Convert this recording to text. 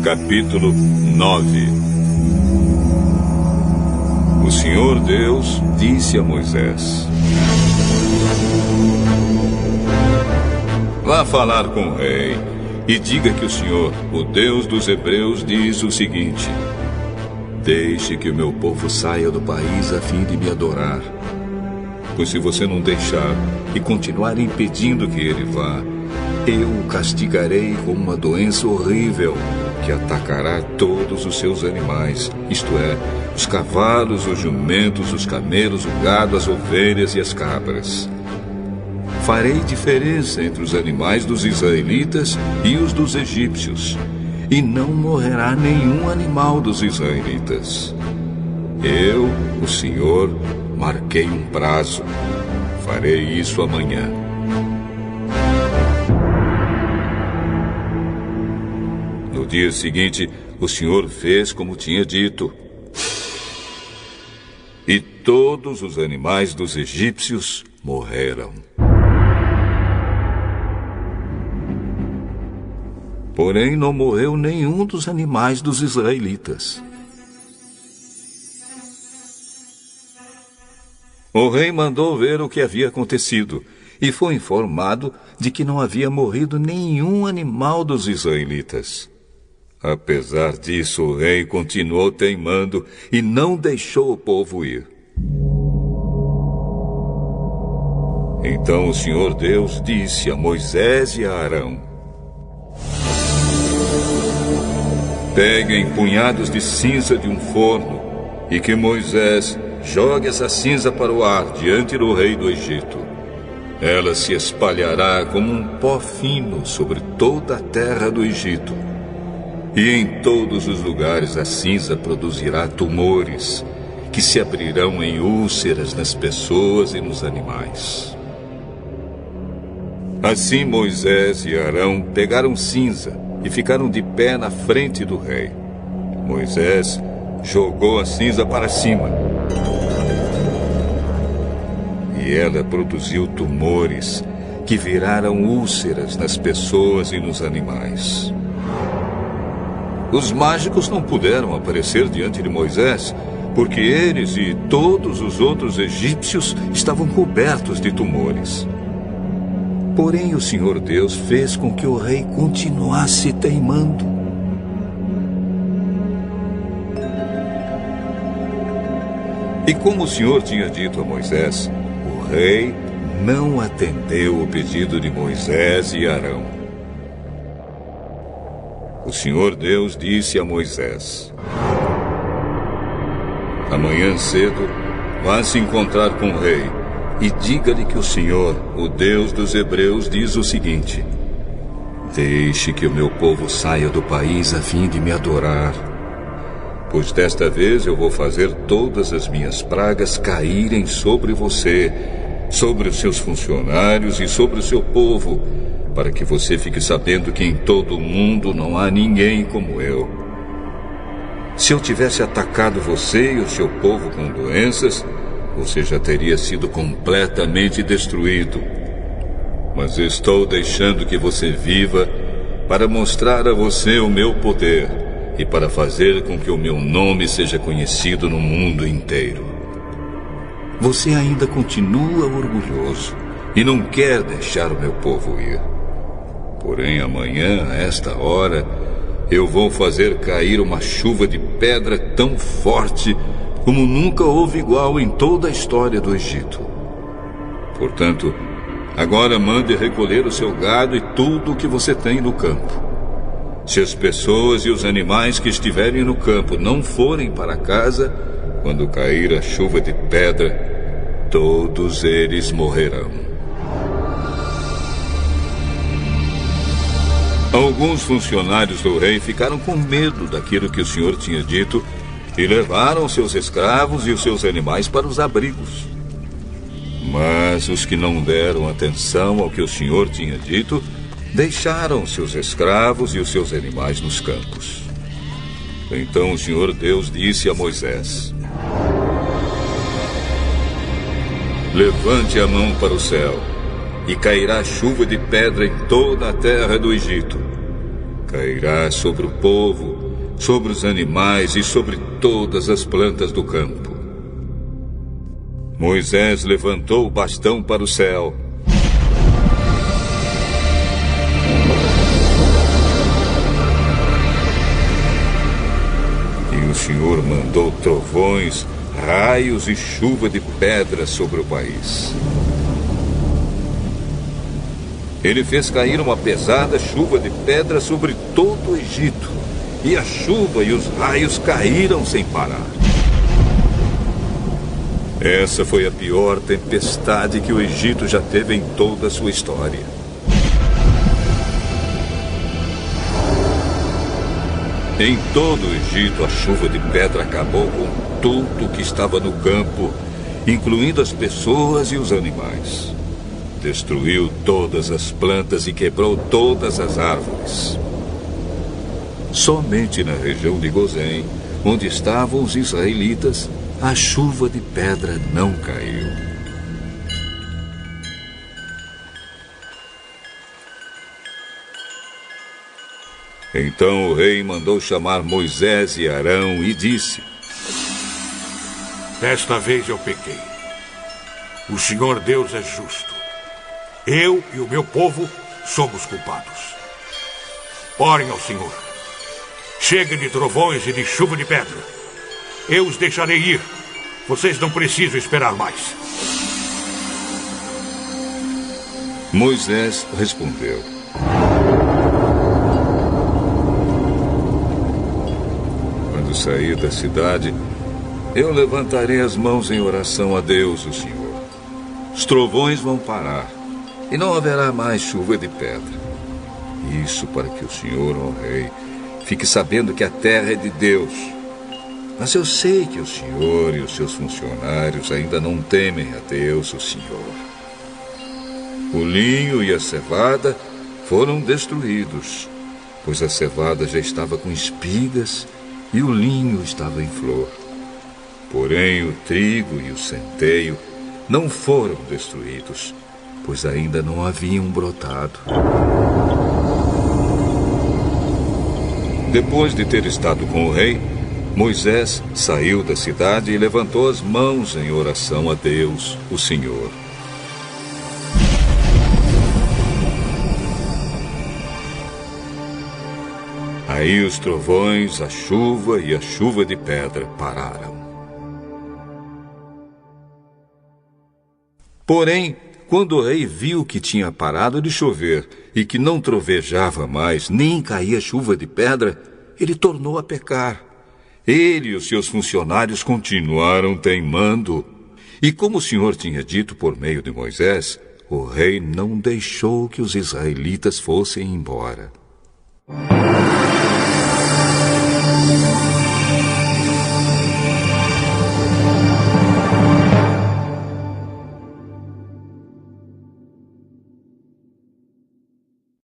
Capítulo 9. O Senhor Deus disse a Moisés: vá falar com o rei e diga que o Senhor, o Deus dos Hebreus, diz o seguinte: deixe que o meu povo saia do país a fim de me adorar. Pois se você não deixar e continuar impedindo que ele vá, eu o castigarei com uma doença horrível que atacará todos os seus animais, isto é, os cavalos, os jumentos, os camelos, o gado, as ovelhas e as cabras. Farei diferença entre os animais dos israelitas e os dos egípcios, e não morrerá nenhum animal dos israelitas. Eu, o Senhor, marquei um prazo. Farei isso amanhã. No dia seguinte, o Senhor fez como tinha dito. E todos os animais dos egípcios morreram. Porém, não morreu nenhum dos animais dos israelitas. O rei mandou ver o que havia acontecido e foi informado de que não havia morrido nenhum animal dos israelitas. Apesar disso, o rei continuou teimando e não deixou o povo ir. Então o Senhor Deus disse a Moisés e a Arão: peguem punhados de cinza de um forno e que Moisés jogue essa cinza para o ar diante do rei do Egito. Ela se espalhará como um pó fino sobre toda a terra do Egito. E em todos os lugares a cinza produzirá tumores, que se abrirão em úlceras nas pessoas e nos animais. Assim Moisés e Arão pegaram cinza e ficaram de pé na frente do rei. Moisés jogou a cinza para cima. E ela produziu tumores, que viraram úlceras nas pessoas e nos animais. Os mágicos não puderam aparecer diante de Moisés, porque eles e todos os outros egípcios estavam cobertos de tumores. Porém, o Senhor Deus fez com que o rei continuasse teimando. E como o Senhor tinha dito a Moisés, o rei não atendeu o pedido de Moisés e Arão. O Senhor Deus disse a Moisés: amanhã cedo, vá se encontrar com o rei e diga-lhe que o Senhor, o Deus dos Hebreus, diz o seguinte: deixe que o meu povo saia do país a fim de me adorar. Pois desta vez eu vou fazer todas as minhas pragas caírem sobre você, sobre os seus funcionários e sobre o seu povo, para que você fique sabendo que em todo o mundo não há ninguém como eu. Se eu tivesse atacado você e o seu povo com doenças, você já teria sido completamente destruído. Mas estou deixando que você viva para mostrar a você o meu poder e para fazer com que o meu nome seja conhecido no mundo inteiro. Você ainda continua orgulhoso e não quer deixar o meu povo ir. Porém, amanhã, a esta hora, eu vou fazer cair uma chuva de pedra tão forte como nunca houve igual em toda a história do Egito. Portanto, agora mande recolher o seu gado e tudo o que você tem no campo. Se as pessoas e os animais que estiverem no campo não forem para casa, quando cair a chuva de pedra, todos eles morrerão. Alguns funcionários do rei ficaram com medo daquilo que o Senhor tinha dito e levaram seus escravos e os seus animais para os abrigos. Mas os que não deram atenção ao que o Senhor tinha dito, deixaram seus escravos e os seus animais nos campos. Então o Senhor Deus disse a Moisés: levante a mão para o céu, e cairá chuva de pedra em toda a terra do Egito. Cairá sobre o povo, sobre os animais e sobre todas as plantas do campo. Moisés levantou o bastão para o céu. E o Senhor mandou trovões, raios e chuva de pedra sobre o país. Ele fez cair uma pesada chuva de pedra sobre todo o Egito, e a chuva e os raios caíram sem parar. Essa foi a pior tempestade que o Egito já teve em toda a sua história. Em todo o Egito, a chuva de pedra acabou com tudo que estava no campo, incluindo as pessoas e os animais. Destruiu todas as plantas e quebrou todas as árvores. Somente na região de Gozém, onde estavam os israelitas, a chuva de pedra não caiu. Então o rei mandou chamar Moisés e Arão e disse: Desta vez eu pequei. O Senhor Deus é justo. Eu e o meu povo somos culpados. Orem ao Senhor. Chega de trovões e de chuva de pedra. Eu os deixarei ir. Vocês não precisam esperar mais. Moisés respondeu: Quando sair da cidade, eu levantarei as mãos em oração a Deus, o Senhor. Os trovões vão parar e não haverá mais chuva de pedra. Isso para que o Senhor, ó Rei, fique sabendo que a terra é de Deus. Mas eu sei que o Senhor e os seus funcionários ainda não temem a Deus, o Senhor. O linho e a cevada foram destruídos, pois a cevada já estava com espigas e o linho estava em flor. Porém, o trigo e o centeio não foram destruídos, pois ainda não haviam brotado. Depois de ter estado com o rei, Moisés saiu da cidade e levantou as mãos em oração a Deus, o Senhor. Aí os trovões, a chuva e a chuva de pedra pararam. Porém, quando o rei viu que tinha parado de chover e que não trovejava mais, nem caía chuva de pedra, ele tornou a pecar. Ele e os seus funcionários continuaram teimando. E como o Senhor tinha dito por meio de Moisés, o rei não deixou que os israelitas fossem embora.